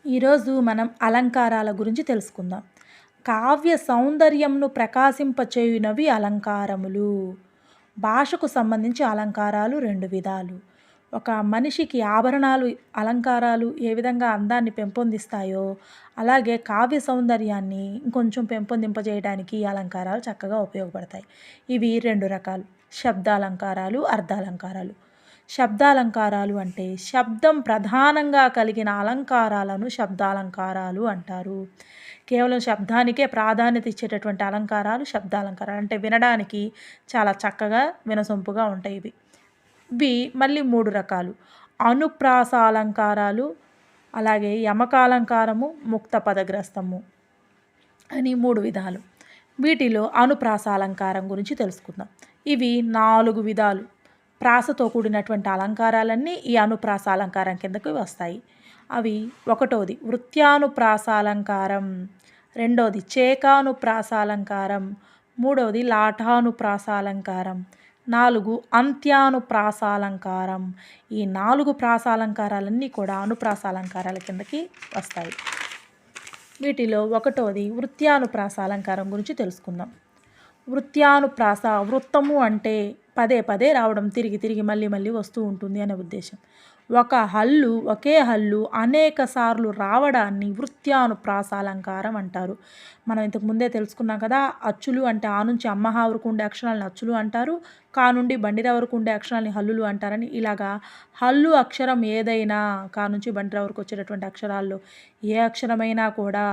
ఈరోజు మనం అలంకారాల గురించి తెలుసుకుందాం. కావ్య సౌందర్యంను ప్రకాశింపచేయునవి అలంకారములు. భాషకు సంబంధించి అలంకారాలు 2 విధాలు. ఒక మనిషికి ఆభరణాలు, అలంకారాలు ఏ విధంగా అందాన్ని పెంపొందిస్తాయో, అలాగే కావ్య సౌందర్యాన్ని ఇంకొంచెం పెంపొందింపజేయడానికి ఈ అలంకారాలు చక్కగా ఉపయోగపడతాయి. ఇవి 2 రకాలు. శబ్దాలంకారాలు, అర్థాలంకారాలు. శబ్దాలంకారాలు అంటే శబ్దం ప్రధానంగా కలిగిన అలంకారాలను శబ్దాలంకారాలు అంటారు. కేవలం శబ్దానికే ప్రాధాన్యత ఇచ్చేటటువంటి అలంకారాలు శబ్దాలంకారాలు. అంటే వినడానికి చాలా చక్కగా వినసొంపుగా ఉంటాయి ఇవి. ఇవి మళ్ళీ 3 రకాలు. అనుప్రాస అలంకారాలు, అలాగే యమకాలంకారము, ముక్త పదగ్రస్తము అని 3 విధాలు. వీటిలో అనుప్రాస అలంకారం గురించి తెలుసుకుందాం. ఇవి 4 విధాలు. ప్రాసతో కూడినటువంటి అలంకారాలన్నీ ఈ అనుప్రాస అలంకారం కిందకి వస్తాయి. అవి ఒకటోది వృత్యానుప్రాస అలంకారం, రెండోది చేకానుప్రాస అలంకారం, మూడవది లాఠానుప్రాస అలంకారం, 4 అంత్యానుప్రాస అలంకారం. ఈ 4 ప్రాసాలంకారాలన్నీ కూడా అనుప్రాస అలంకారాల కిందకి వస్తాయి. వీటిలో ఒకటోది వృత్యానుప్రాస అలంకారం గురించి తెలుసుకుందాం. వృత్యానుప్రాస, వృత్తము అంటే పదే పదే రావడం, తిరిగి తిరిగి మళ్ళీ మళ్ళీ వస్తూ ఉంటుంది అనే ఉద్దేశం. ఒకే హల్లు అనేక సార్లు రావడాన్ని వృత్యానుప్రాస అలంకారం అంటారు. మనం ఇంతకు ముందే తెలుసుకున్నాం కదా, అచ్చులు అంటే ఆ నుంచి అమ్మహా వరకు ఉండే అక్షరాలను అచ్చులు అంటారు, కా నుండి బండిరా వరకు ఉండే అక్షరాలని హల్లులు అంటారని. ఇలాగా హల్లు అక్షరం ఏదైనా, కా నుంచి బండిరా వరకు వచ్చేటటువంటి అక్షరాల్లో ఏ అక్షరమైనా కూడా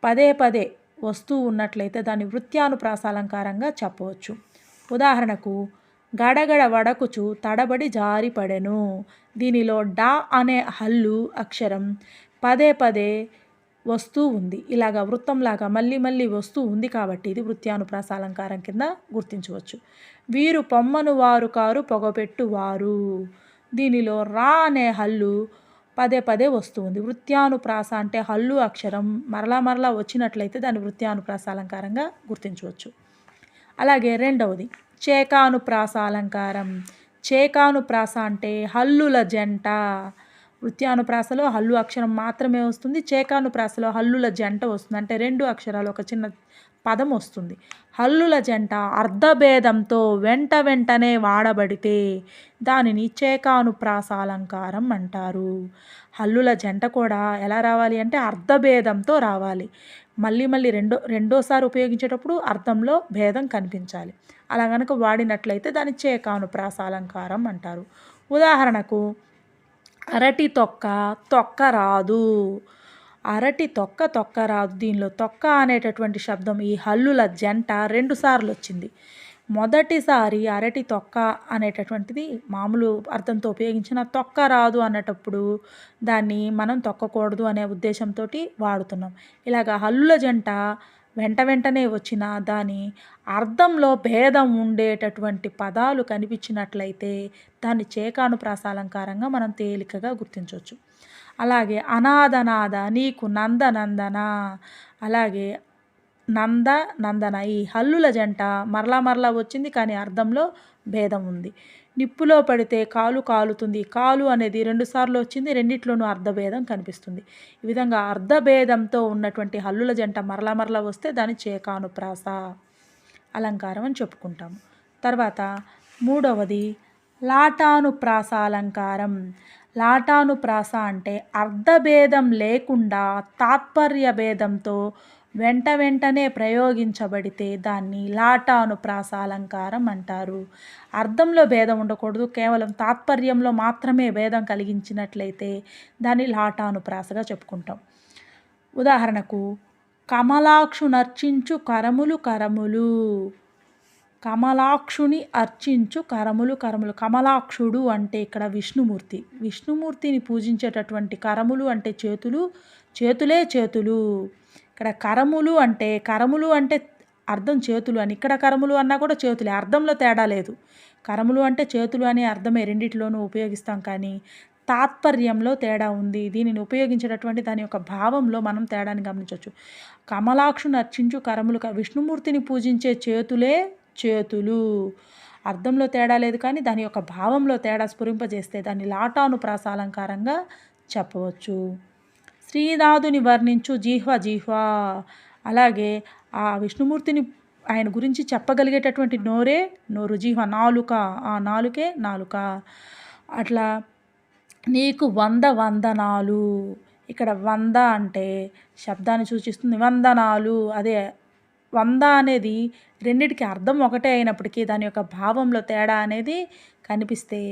పదే పదే వస్తూ ఉన్నట్లయితే దాన్ని వృత్యానుప్రాస అలంకారంగా చెప్పవచ్చు. ఉదాహరణకు గడగడ వడకుచు తడబడి జారిపడెను. దీనిలో డా అనే హల్లు అక్షరం పదే పదే వస్తూ ఉంది. ఇలాగా వృత్తంలాగా మళ్ళీ మళ్ళీ వస్తూ ఉంది కాబట్టి ఇది వృత్యానుప్రాస అలంకారం కింద గుర్తించవచ్చు. వీరు పొమ్మను వారు కారు పొగపెట్టువారు. దీనిలో రా అనే హల్లు పదే పదే వస్తుంది. వృత్యానుప్రాస అంటే హల్లు అక్షరం మరలా మరలా వచ్చినట్లయితే దాన్ని వృత్యానుప్రాస అలంకారంగా గుర్తించవచ్చు. అలాగే రెండవది చేకానుప్రాస అలంకారం. చేకానుప్రాస అంటే హల్లుల జంట. వృత్యానుప్రాసలో హల్లు అక్షరం మాత్రమే వస్తుంది, చేకానుప్రాసలో హల్లుల జంట వస్తుంది. అంటే 2 అక్షరాలు ఒక చిన్న పదం వస్తుంది. హల్లుల జంట అర్ధభేదంతో వెంట వెంటనే వాడబడితే దానిని చేకానుప్రాస అలంకారం అంటారు. హల్లుల జంట కూడా ఎలా రావాలి అంటే అర్ధభేదంతో రావాలి. మళ్ళీ మళ్ళీ రెండోసారి ఉపయోగించేటప్పుడు అర్థంలో భేదం కనిపించాలి. అలా కనుక వాడినట్లయితే దాన్ని చేకానుప్రాస అలంకారం అంటారు. ఉదాహరణకు అరటి తొక్క తొక్కరాదు. అరటి తొక్క తొక్కరాదు. దీనిలో తొక్క అనేటటువంటి శబ్దం ఈ హల్లుల జంట 2 సార్లు వచ్చింది. మొదటిసారి అరటి తొక్క అనేటటువంటిది మామూలు అర్థంతో ఉపయోగించిన, తొక్క రాదు అన్నటప్పుడు దాన్ని మనం తొక్కకూడదు అనే ఉద్దేశంతో వాడుతున్నాం. ఇలాగా హల్లుల జంట వెంట వెంటనే వచ్చిన దాని అర్థంలో భేదం ఉండేటటువంటి పదాలు కనిపించినట్లయితే దాన్ని చేకానుప్రాస అలంకారంగా మనం తేలికగా గుర్తించవచ్చు. అలాగే అనాథనాథ నీకు నందనందన, అలాగే నంద నందన ఈ హల్లుల జంట మరలా మరలా వచ్చింది కానీ అర్థంలో భేదం ఉంది. నిప్పులో పడితే కాలు కాలుతుంది. కాలు అనేది 2 సార్లు వచ్చింది, రెండిట్లోనూ అర్ధభేదం కనిపిస్తుంది. ఈ విధంగా అర్ధభేదంతో ఉన్నటువంటి హల్లుల జంట మరలా మరలా వస్తే దాన్ని చేకానుప్రాస అలంకారం అని చెప్పుకుంటాము. తర్వాత మూడవది లాటానుప్రాస అలంకారం. లాటానుప్రాస అంటే అర్ధభేదం లేకుండా తాత్పర్య భేదంతో వెంట వెంటనే ప్రయోగించబడితే దాన్ని లాటానుప్రాస అలంకారం అంటారు. అర్థంలో భేదం ఉండకూడదు, కేవలం తాత్పర్యంలో మాత్రమే భేదం కలిగించినట్లయితే దాన్ని లాటానుప్రాసగా చెప్పుకుంటాం. ఉదాహరణకు కమలాక్షునర్చించు కరములు కరములు. కమలాక్షుని అర్చించు కరములు కరములు. కమలాక్షుడు అంటే ఇక్కడ విష్ణుమూర్తి. విష్ణుమూర్తిని పూజించేటటువంటి కరములు అంటే చేతులు, చేతులే చేతులు. ఇక్కడ కరములు అంటే అర్థం చేతులు అని, ఇక్కడ కరములు అన్నా కూడా చేతులే, అర్థంలో తేడా లేదు. కరములు అంటే చేతులు అనే అర్థమే రెండిట్లోనూ ఉపయోగిస్తాం కానీ తాత్పర్యంలో తేడా ఉంది. దీనిని ఉపయోగించేటటువంటి దాని యొక్క భావంలో మనం తేడాని గమనించవచ్చు. కమలాక్షుని అర్చించు కరములు, విష్ణుమూర్తిని పూజించే చేతులే చేతులు. అర్థంలో తేడా లేదు కానీ దాని యొక్క భావంలో తేడా స్ఫురింపజేస్తే దాన్ని లాటానుప్రాస అలంకారంగా చెప్పవచ్చు. శ్రీనాథుని వర్ణించు జీహ్వ. అలాగే ఆ విష్ణుమూర్తిని ఆయన గురించి చెప్పగలిగేటటువంటి నోరే నోరు, జీహ్వ నాలుక, ఆ నాలుకే నాలుక. అట్లా నీకు 100 వందనాలు. ఇక్కడ 100 అంటే శబ్దాన్ని సూచిస్తుంది. వందనాలు అదే 100 అనేది రెండిటికి అర్థం ఒకటే అయినప్పటికీ దాని యొక్క భావంలో తేడా అనేది కనిపిస్తే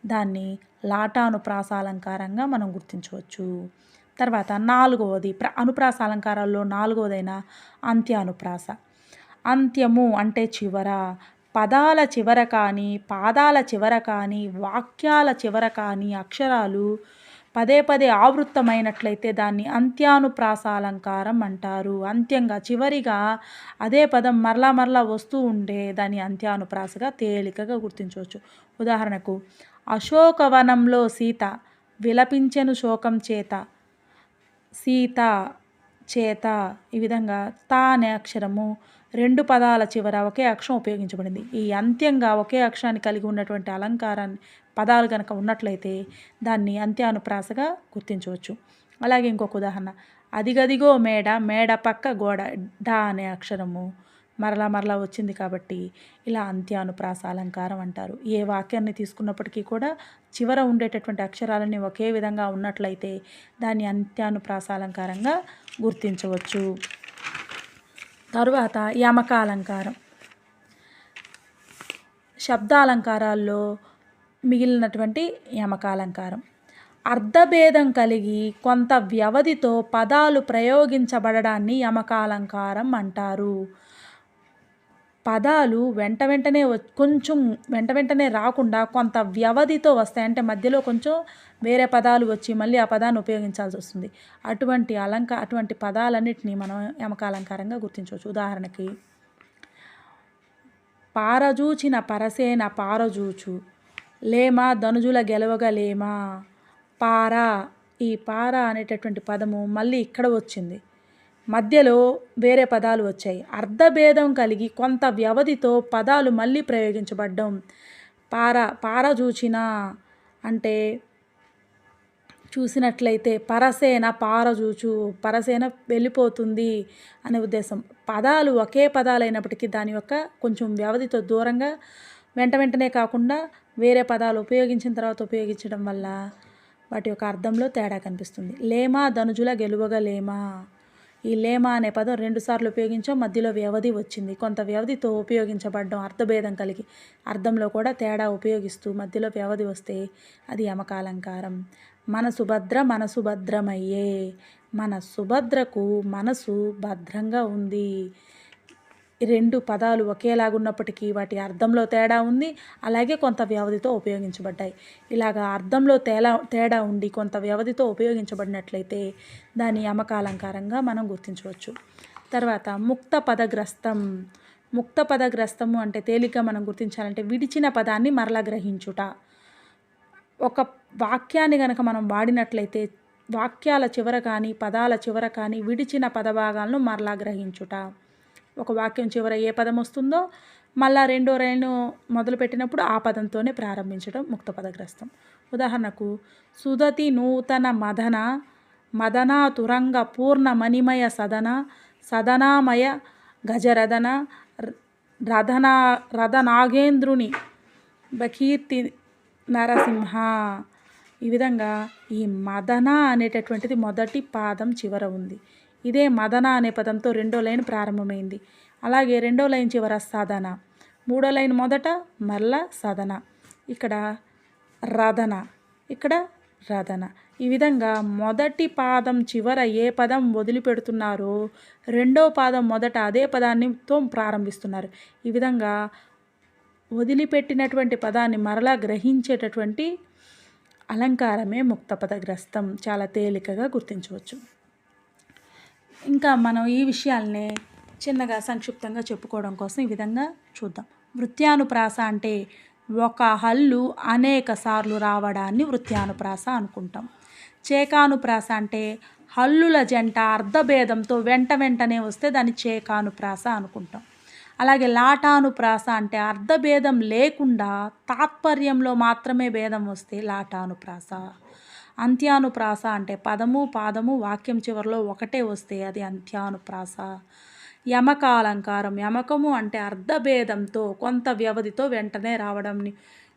దాన్ని లాటానుప్రాసాలంకారంగా మనం గుర్తించవచ్చు. తర్వాత 4వది అనుప్రాస అలంకారాల్లో 4వదైన అంత్యానుప్రాస. అంత్యము అంటే చివర. పదాల చివర కానీ, పాదాల చివర కానీ, వాక్యాల చివర కానీ అక్షరాలు పదే పదే ఆవృత్తమైనట్లయితే దాన్ని అంత్యానుప్రాస అలంకారం అంటారు. అంత్యంగా చివరిగా అదే పదం మరలా మరలా వస్తూ ఉంటే దాన్ని అంత్యానుప్రాసగా తేలికగా గుర్తించవచ్చు. ఉదాహరణకు అశోకవనంలో సీత విలపించెను శోకం చేత. సీత చేత. ఈ విధంగా తా అనే అక్షరము 2 పదాల చివర ఒకే అక్షరం ఉపయోగించబడింది. ఈ అంత్యంగా ఒకే అక్షరాన్ని కలిగి ఉన్నటువంటి అలంకారాన్ని పదాలు కనుక ఉన్నట్లయితే దాన్ని అంత్యానుప్రాసగా గుర్తించవచ్చు. అలాగే ఇంకొక ఉదాహరణ, అదిగదిగో మేడ, మేడ పక్క గోడ. డా అనే అక్షరము మరలా మరలా వచ్చింది కాబట్టి ఇలా అంత్యానుప్రాస అలంకారం అంటారు. ఏ వాక్యాన్ని తీసుకున్నప్పటికీ కూడా చివర ఉండేటటువంటి అక్షరాలని ఒకే విధంగా ఉన్నట్లయితే దాన్ని అంత్యానుప్రాస అలంకారంగా గుర్తించవచ్చు. తరువాత యమక అలంకారం. శబ్దాలంకారాల్లో మిగిలినటువంటి యమక అలంకారం. అర్థభేదం కలిగి కొంత వ్యవధితో పదాలు ప్రయోగించబడడాన్ని యమకాలంకారం అంటారు. పదాలు కొంచెం వెంటనే రాకుండా కొంత వ్యవధితో వస్తాయి. అంటే మధ్యలో కొంచెం వేరే పదాలు వచ్చి మళ్ళీ ఆ పదాన్ని ఉపయోగించాల్సి వస్తుంది. అటువంటి పదాలన్నిటినీ మనం యమకాలంకారంగా గుర్తించవచ్చు. ఉదాహరణకి పారజూచిన పరసేన పారజూచు, లేమ ధనుజుల గెలవగలేమా. పార, ఈ పార అనేటటువంటి పదము మళ్ళీ ఇక్కడ వచ్చింది, మధ్యలో వేరే పదాలు వచ్చాయి. అర్థభేదం కలిగి కొంత వ్యవధితో పదాలు మళ్ళీ ప్రయోగించబడ్డం. పారజూచిన అంటే చూసినట్లయితే పరసేన పారజూచు, పరసేన వెళ్ళిపోతుంది అనే ఉద్దేశం. పదాలు ఒకే పదాలైనప్పటికీ దాని యొక్క కొంచెం వ్యవధితో దూరంగా వెంటనే కాకుండా వేరే పదాలు ఉపయోగించిన తర్వాత ఉపయోగించడం వల్ల వాటి యొక్క అర్థంలో తేడా కనిపిస్తుంది. లేమ ధనుజుల గెలువగలేమా. ఈ లేమ అనే పదం 2 సార్లు ఉపయోగించాం, మధ్యలో వ్యవధి వచ్చింది. కొంత వ్యవధితో ఉపయోగించబడ్డం అర్థభేదం కలిగి, అర్థంలో కూడా తేడా ఉపయోగిస్తూ మధ్యలో వ్యవధి వస్తే అది యమకాలంకారం. మన మనసు భద్రమయ్యే. మన సుభద్రకు మనసు భద్రంగా ఉంది. ఈ 2 పదాలు ఒకేలాగున్నప్పటికీ వాటి అర్థంలో తేడా ఉంది, అలాగే కొంత వ్యవధితో ఉపయోగించబడ్డాయి. ఇలాగా అర్థంలో తేడా ఉండి కొంత వ్యవధితో ఉపయోగించబడినట్లయితే దాని యమకాలంకారంగా మనం గుర్తించవచ్చు. తర్వాత ముక్త పదగ్రస్తం. ముక్త పదగ్రస్తము అంటే తేలిగ్గా మనం గుర్తించాలంటే విడిచిన పదాన్ని మరలా గ్రహించుట. ఒక వాక్యాన్ని కనుక మనం వాడినట్లయితే వాక్యాల చివర కానీ పదాల చివర కానీ విడిచిన పదభాగాలను మరలా గ్రహించుట. ఒక వాక్యం చివర ఏ పదం వస్తుందో మళ్ళా రెండో లైను మొదలుపెట్టినప్పుడు ఆ పదంతోనే ప్రారంభించడం ముక్త పదగ్రస్తం. ఉదాహరణకు సుదతి నూతన మదన తురంగ పూర్ణ మణిమయ సదనామయ గజరదన రథనాగేంద్రుని బకీర్తి నరసింహ. ఈ విధంగా ఈ మదన అనేటటువంటిది మొదటి పాదం చివర ఉంది. ఇదే మదన అనే పదంతో రెండో లైన్ ప్రారంభమైంది. అలాగే రెండో లైన్ చివర సదన, మూడో లైన్ మొదట మరలా సదన, ఇక్కడ రదన, ఇక్కడ రదన. ఈ విధంగా మొదటి పాదం చివర ఏ పదం వదిలిపెడుతున్నారో రెండో పాదం మొదట అదే పదాన్నితో ప్రారంభిస్తున్నారు. ఈ విధంగా వదిలిపెట్టినటువంటి పదాన్ని మరలా గ్రహించేటటువంటి అలంకారమే ముక్త పదగ్రస్తం. చాలా తేలికగా గుర్తించవచ్చు. ఇంకా మనం ఈ విషయాల్ని చిన్నగా సంక్షిప్తంగా చెప్పుకోవడం కోసం ఈ విధంగా చూద్దాం. వృత్యానుప్రాస అంటే ఒక హల్లు అనేక సార్లు రావడాన్ని వృత్యానుప్రాస అనుకుంటాం. చేకానుప్రాస అంటే హల్లుల జంట అర్ధభేదంతో వెంటనే వస్తే దాన్ని చేకానుప్రాస అనుకుంటాం. అలాగే లాటానుప్రాస అంటే అర్ధభేదం లేకుండా తాత్పర్యంలో మాత్రమే భేదం వస్తే లాటానుప్రాస. అంత్యానుప్రాస అంటే పదము పాదము వాక్యం చివరిలో ఒకటే వస్తే అది అంత్యానుప్రాస. యమక అలంకారం, యమకము అంటే అర్ధభేదంతో కొంత వ్యవధితో వెంటనే రావడంని,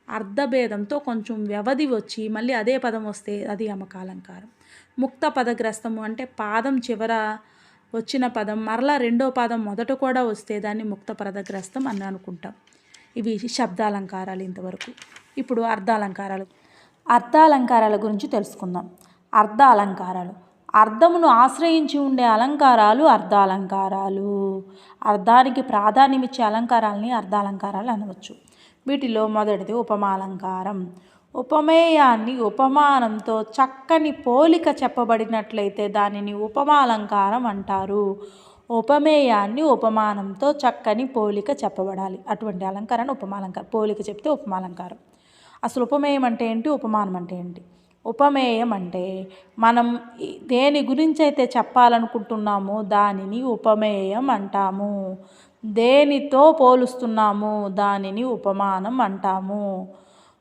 అర్ధభేదంతో కొంచెం వ్యవధి వచ్చి మళ్ళీ అదే పదం వస్తే అది యమక అలంకారం. ముక్త పదగ్రస్తము అంటే పాదం చివర వచ్చిన పదం మరలా రెండో పాదం మొదట కూడా వస్తే దాన్ని ముక్త పదగ్రస్తం అని అనుకుంటాం. ఇవి శబ్దాలంకారాలు ఇంతవరకు. ఇప్పుడు అర్ధాలంకారాల గురించి తెలుసుకుందాం. అర్ధాలంకారాలు, అర్థమును ఆశ్రయించి ఉండే అలంకారాలు అర్ధాలంకారాలు. అర్థానికి ప్రాధాన్యమిచ్చే అలంకారాలని అర్ధాలంకారాలు అనవచ్చు. వీటిలో మొదటిది ఉపమాలంకారం. ఉపమేయాన్ని ఉపమానంతో చక్కని పోలిక చెప్పబడినట్లయితే దానిని ఉపమాలంకారం అంటారు. ఉపమేయాన్ని ఉపమానంతో చక్కని పోలిక చెప్పబడాలి, అటువంటి అలంకారాన్ని ఉపమాలంకారం. పోలిక చెప్తే ఉపమాలంకారం. అసలు ఉపమేయం అంటే ఏంటి, ఉపమానం అంటే ఏంటి? ఉపమేయం అంటే మనం దేని గురించి అయితే చెప్పాలనుకుంటున్నామో దానిని ఉపమేయం అంటాము. దేనితో పోలుస్తున్నాము దానిని ఉపమానం అంటాము.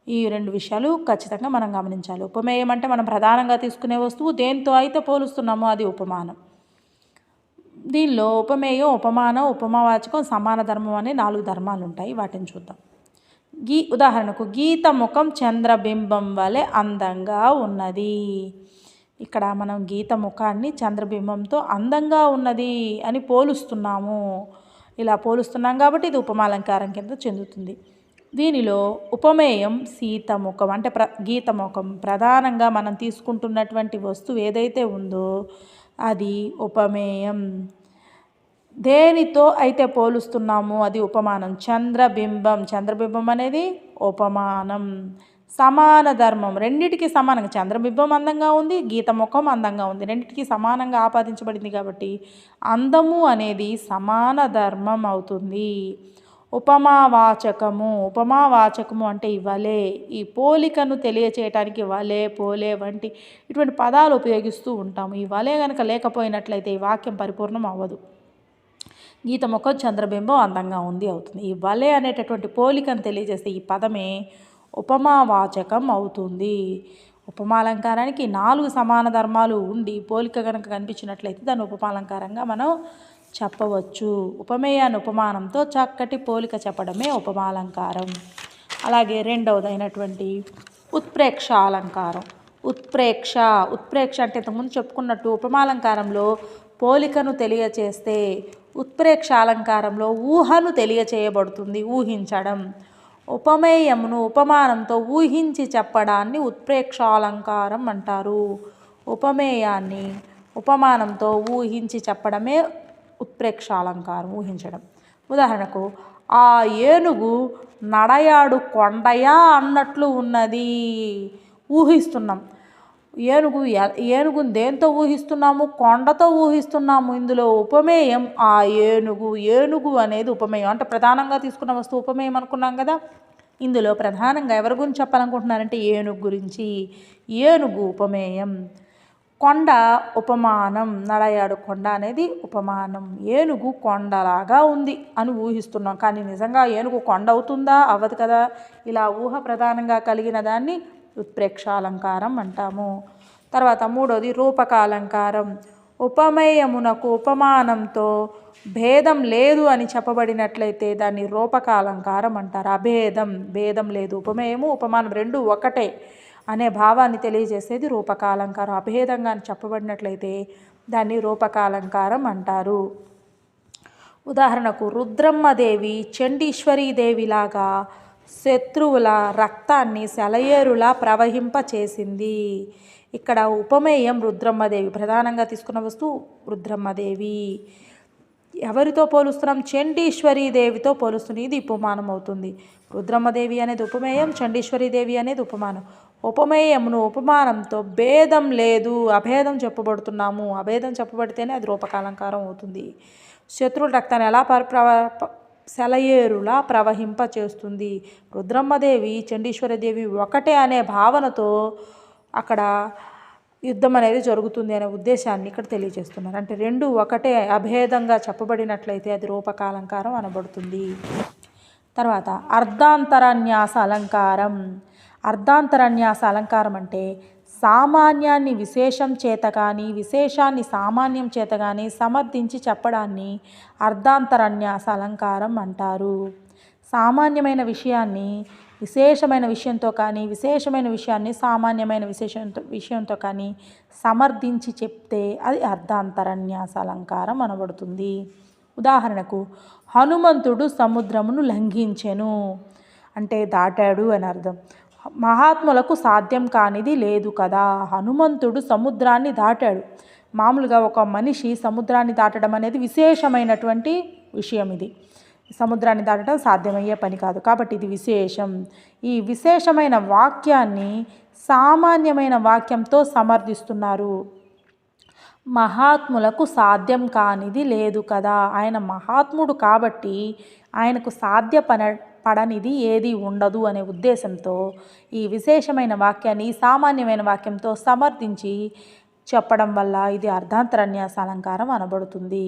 ఈ రెండు విషయాలు ఖచ్చితంగా మనం గమనించాలి. ఉపమేయం అంటే మనం ప్రధానంగా తీసుకునే వస్తువు, దేంతో అయితే పోలుస్తున్నామో అది ఉపమానం. దీనిలో ఉపమేయం, ఉపమానం, ఉపమావాచకం, సమాన ధర్మం అనే 4 ధర్మాలు ఉంటాయి. వాటిని చూద్దాం. ఉదాహరణకు గీత ముఖం చంద్రబింబం వలె అందంగా ఉన్నది. ఇక్కడ మనం గీత ముఖాన్ని చంద్రబింబంతో అందంగా ఉన్నది అని పోలుస్తున్నాము. ఇలా పోలుస్తున్నాం కాబట్టి ఇది ఉపమాలంకారం కింద చెందుతుంది. దీనిలో ఉపమేయం సీతముఖం అంటే గీతముఖం, ప్రధానంగా మనం తీసుకుంటున్నటువంటి వస్తువు ఏదైతే ఉందో అది ఉపమేయం. దేనితో అయితే పోలుస్తున్నామో అది ఉపమానం. చంద్రబింబం అనేది ఉపమానం. సమాన ధర్మం, రెండిటికి సమానంగా, చంద్రబింబం అందంగా ఉంది, గీతముఖం అందంగా ఉంది, రెండిటికి సమానంగా ఆపాదించబడింది కాబట్టి అందము అనేది సమాన ధర్మం అవుతుంది. ఉపమావాచకము అంటే వలె, ఈ పోలికను తెలియచేయటానికి వలె, పోలే వంటి ఇటువంటి పదాలు ఉపయోగిస్తూ ఉంటాము. ఈ వలె కనుక లేకపోయినట్లయితే ఈ వాక్యం పరిపూర్ణం అవ్వదు. గీతముఖం చంద్రబింబం అందంగా ఉంది అవుతుంది. ఈ వలె అనేటటువంటి పోలికను తెలియజేస్తే ఈ పదమే ఉపమావాచకం అవుతుంది. ఉపమాలంకారానికి 4 సమాన ధర్మాలు ఉండి పోలిక కనుక కనిపించినట్లయితే దాన్ని ఉపమాలంకారంగా మనం చెప్పవచ్చు. ఉపమేయాన్ని ఉపమానంతో చక్కటి పోలిక చెప్పడమే ఉపమాలంకారం. అలాగే రెండవదైనటువంటి ఉత్ప్రేక్ష అలంకారం. ఉత్ప్రేక్ష అంటే ఇంతకుముందు చెప్పుకున్నట్టు ఉపమాలంకారంలో పోలికను తెలియచేస్తే ఉత్ప్రేక్ష అలంకారంలో ఊహను తెలియచేయబడుతుంది, ఊహించడం. ఉపమేయమును ఉపమానంతో ఊహించి చెప్పడాన్ని ఉత్ప్రేక్ష అలంకారం అంటారు. ఉపమేయాన్ని ఉపమానంతో ఊహించి చెప్పడమే ఉత్ప్రేక్ష అలంకారం, ఊహించడం. ఉదాహరణకు ఆ ఏనుగు నడయాడు కొండయా అన్నట్లు ఉన్నది. ఊహిస్తున్నాం. ఏనుగుని దేంతో ఊహిస్తున్నాము? కొండతో ఊహిస్తున్నాము. ఇందులో ఉపమేయం ఆ ఏనుగు అనేది ఉపమేయం. అంటే ప్రధానంగా తీసుకున్న వస్తువు ఉపమేయం అనుకున్నాం కదా. ఇందులో ప్రధానంగా ఎవరి గురించి చెప్పాలనుకుంటున్నారంటే ఏనుగు గురించి. ఏనుగు ఉపమేయం. కొండ ఉపమానం. నడయాడు కొండ అనేది ఉపమానం. ఏనుగు కొండలాగా ఉంది అని ఊహిస్తున్నాం, కానీ నిజంగా ఏనుగు కొండ అవుతుందా? అవ్వదు కదా. ఇలా ఊహ ప్రధానంగా కలిగిన దాన్ని ఉత్ప్రేక్ష అలంకారం అంటాము. తర్వాత మూడోది రూపక అలంకారం. ఉపమేయమునకు ఉపమానంతో భేదం లేదు అని చెప్పబడినట్లయితే దాన్ని రూపక అలంకారం అంటారు. భేదం లేదు. ఉపమేయము ఉపమానం రెండు ఒకటే అనే భావాన్ని తెలియజేసేది రూపక అలంకారం. అభేదంగా అని చెప్పబడినట్లయితే దాన్ని రూపక అలంకారం అంటారు. ఉదాహరణకు రుద్రమ్మదేవి చండీశ్వరీదేవిలాగా శత్రువుల రక్తాన్ని సెలయేరులా ప్రవహింపచేసింది. ఇక్కడ ఉపమేయం రుద్రమ్మదేవి, ప్రధానంగా తీసుకున్న వస్తువు రుద్రమ్మదేవి. ఎవరితో పోలుస్తున్నాం? చండీశ్వరీదేవితో పోలుస్తుంది. ఇది ఉపమానం అవుతుంది. రుద్రమ్మదేవి అనేది ఉపమేయం, చండీశ్వరీదేవి అనేది ఉపమానం. ఉపమేయమును ఉపమానంతో భేదం లేదు, అభేదం చెప్పబడుతున్నాము. అభేదం చెప్పబడితేనే అది రూపకాలంకారం అవుతుంది. శత్రువుల రక్తాన్ని ఎలా సెలయేరులా ప్రవహింపచేస్తుంది. రుద్రమ్మదేవి చండీశ్వరదేవి ఒకటే అనే భావనతో అక్కడ యుద్ధం అనేది జరుగుతుంది అనే ఉద్దేశాన్ని ఇక్కడ తెలియజేస్తున్నారు. అంటే రెండు ఒకటే అభేదంగా చెప్పబడినట్లయితే అది రూపకాలంకారం అనబడుతుంది. తర్వాత అర్ధాంతరన్యాస అలంకారం. అర్ధాంతరన్యాస అలంకారం అంటే సామాన్యాన్ని విశేషం చేత కానీ విశేషాన్ని సామాన్యం చేత కానీ సమర్థించి చెప్పడాన్ని అర్ధాంతరన్యాస అలంకారం అంటారు. సామాన్యమైన విషయాన్ని విశేషమైన విషయంతో కానీ విశేషమైన విషయాన్ని సామాన్యమైన విషయంతో కానీ సమర్థించి చెప్తే అది అర్ధాంతరన్యాస అలంకారం అనబడుతుంది. ఉదాహరణకు హనుమంతుడు సముద్రమును లంఘించెను అంటే దాటాడు అని అర్థం. మహాత్ములకు సాధ్యం కానిది లేదు కదా. హనుమంతుడు సముద్రాన్ని దాటాడు. మామూలుగా ఒక మనిషి సముద్రాన్ని దాటడం అనేది విశేషమైనటువంటి విషయం. ఇది సముద్రాన్ని దాటడం సాధ్యమయ్యే పని కాదు కాబట్టి ఇది విశేషం. ఈ విశేషమైన వాక్యాన్ని సామాన్యమైన వాక్యంతో సమర్థిస్తున్నారు. మహాత్ములకు సాధ్యం కానిది లేదు కదా. ఆయన మహాత్ముడు కాబట్టి ఆయనకు పడనిది ఏది ఉండదు అనే ఉద్దేశంతో ఈ విశేషమైన వాక్యాన్ని సామాన్యమైన వాక్యంతో సమర్థించి చెప్పడం వల్ల ఇది అర్ధాంతరన్యాస అలంకారం అనబడుతుంది.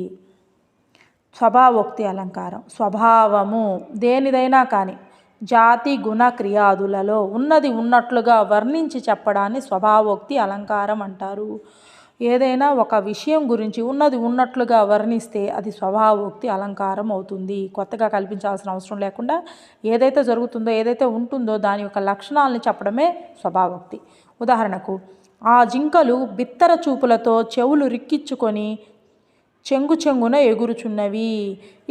స్వభావోక్తి అలంకారం. స్వభావము దేనిదైనా కానీ జాతి గుణ క్రియాదులలో ఉన్నది ఉన్నట్లుగా వర్ణించి చెప్పడాన్ని స్వభావోక్తి అలంకారం అంటారు. ఏదైనా ఒక విషయం గురించి ఉన్నది ఉన్నట్లుగా వర్ణిస్తే అది స్వభావోక్తి అలంకారం అవుతుంది. కొత్తగా కల్పించాల్సిన అవసరం లేకుండా ఏదైతే జరుగుతుందో ఏదైతే ఉంటుందో దాని యొక్క లక్షణాలని చెప్పడమే స్వభావోక్తి. ఉదాహరణకు ఆ జింకలు బిత్తర చూపులతో చెవులు రిక్కించుకొని చెంగున ఎగురుచున్నవి.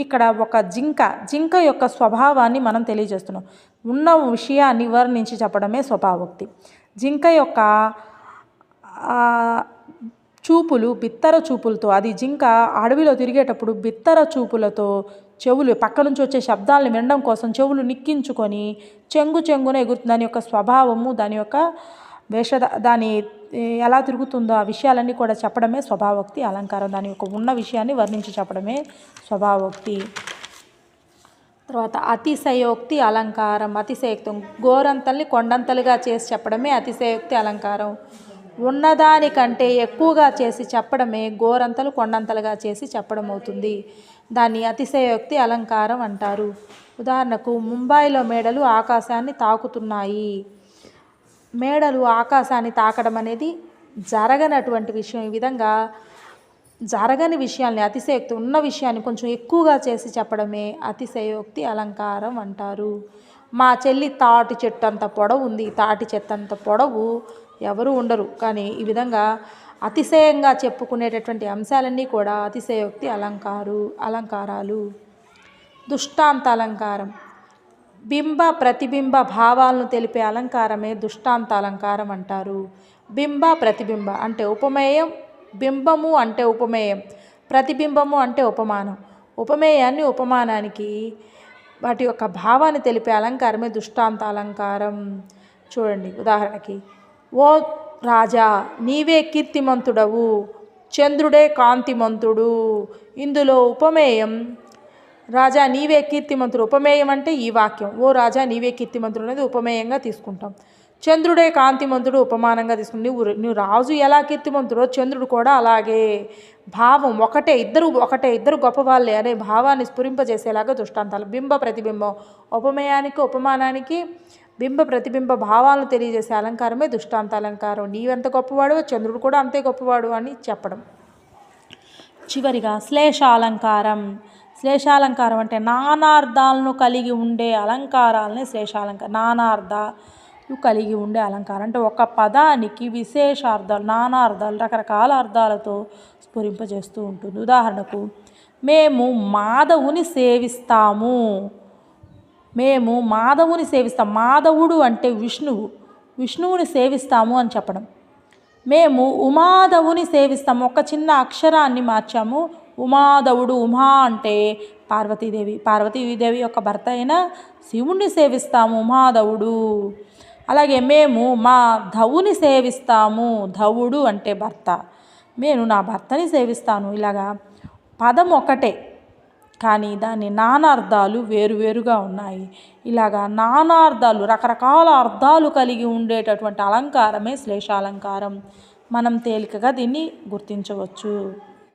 ఇక్కడ ఒక జింక యొక్క స్వభావాన్ని మనం తెలియజేస్తున్నాం. ఉన్న విషయాన్ని వర్ణించి చెప్పడమే స్వభావోక్తి. జింక యొక్క చూపులు బిత్తర చూపులతో, అది జింక అడవిలో తిరిగేటప్పుడు బిత్తర చూపులతో చెవులు పక్క నుంచి వచ్చే శబ్దాలను వినడం కోసం చెవులు నిక్కించుకొని చెంగున ఎగురుతుంది. దాని యొక్క స్వభావము, దాని యొక్క దాని ఎలా తిరుగుతుందో ఆ విషయాలన్నీ కూడా చెప్పడమే స్వభావోక్తి అలంకారం. దాని యొక్క ఉన్న విషయాన్ని వర్ణించి చెప్పడమే స్వభావోక్తి. తర్వాత అతిశయోక్తి అలంకారం. అతిశయోక్తం గోరంతల్ని కొండంతలుగా చేసి చెప్పడమే అతిశయోక్తి అలంకారం. ఉన్నదానికంటే ఎక్కువగా చేసి చెప్పడమే గోరంతలు కొండంతలుగా చేసి చెప్పడం అవుతుంది. దాన్ని అతిశయోక్తి అలంకారం అంటారు. ఉదాహరణకు ముంబైలో మేడలు ఆకాశాన్ని తాకుతున్నాయి. మేడలు ఆకాశాన్ని తాకడం అనేది జరగనటువంటి విషయం. ఈ విధంగా జరగని విషయాల్ని అతిశయోక్తి, ఉన్న విషయాన్ని కొంచెం ఎక్కువగా చేసి చెప్పడమే అతిశయోక్తి అలంకారం అంటారు. మా చెల్లి తాటి చెట్టు అంత పొడవు ఉంది. తాటి చెట్టు అంత పొడవు ఎవరు ఉండరు. కానీ ఈ విధంగా అతిశయంగా చెప్పుకునేటటువంటి అంశాలన్నీ కూడా అతిశయోక్తి అలంకారాలు. దృష్టాంత అలంకారం. బింబ ప్రతిబింబ భావాలను తెలిపే అలంకారమే దృష్టాంత అలంకారం అంటారు. బింబ ప్రతిబింబ అంటే ఉపమేయం, బింబము అంటే ఉపమేయం, ప్రతిబింబము అంటే ఉపమానం. ఉపమేయాన్ని ఉపమానానికి వాటి యొక్క భావాన్ని తెలిపే అలంకారమే దృష్టాంత అలంకారం. చూడండి ఉదాహరణకి, ఓ రాజా నీవే కీర్తిమంతుడవు, చంద్రుడే కాంతిమంతుడు. ఇందులో ఉపమేయం రాజా నీవే కీర్తిమంతుడు. ఉపమేయం అంటే ఈ వాక్యం, ఓ రాజా నీవే కీర్తిమంతుడు అనేది ఉపమేయంగా తీసుకుంటాం. చంద్రుడే కాంతిమంతుడు ఉపమానంగా తీసుకుంటాం. నువ్వు రాజు ఎలా కీర్తిమంతుడో చంద్రుడు కూడా అలాగే. భావం ఒకటే, ఇద్దరు గొప్పవాళ్ళే అనే భావాన్ని స్ఫురింపజేసేలాగా దృష్టాంతాలు. బింబ ప్రతిబింబం ఉపమేయానికి ఉపమానానికి బింబ ప్రతిబింబ భావాలను తెలియజేసే అలంకారమే దృష్టాంత అలంకారం. నీవెంత గొప్పవాడు చంద్రుడు కూడా అంతే గొప్పవాడు అని చెప్పడం. చివరిగా శ్లేషాలంకారం. శ్లేషాలంకారం అంటే నానార్థాలను కలిగి ఉండే అలంకారాలని శ్లేషాలంకారం. నానార్థాలు కలిగి ఉండే అలంకారం అంటే ఒక పదానికి విశేషార్థాలు, నానార్థాలు, రకరకాల అర్థాలతో స్ఫురింపజేస్తూ ఉంటుంది. ఉదాహరణకు మేము మాధవుని సేవిస్తాము. మాధవుడు అంటే విష్ణువుని సేవిస్తాము అని చెప్పడం. మేము ఉమాధవుని సేవిస్తాము. ఒక చిన్న అక్షరాన్ని మార్చాము. ఉమాధవుడు, ఉమా అంటే పార్వతీదేవి యొక్క భర్త అయిన శివుణ్ణి సేవిస్తాము, ఉమాధవుడు. అలాగే మేము మా ధవుని సేవిస్తాము. ధవుడు అంటే భర్త. నేను నా భర్తని సేవిస్తాను. ఇలాగా పదం ఒకటే కానీ దాని నానార్థాలు వేరువేరుగా ఉన్నాయి. ఇలాగా నానార్థాలు, రకరకాల అర్థాలు కలిగి ఉండేటటువంటి అలంకారమే శ్లేషాలంకారం. మనం తేలికగా దీన్ని గుర్తించవచ్చు.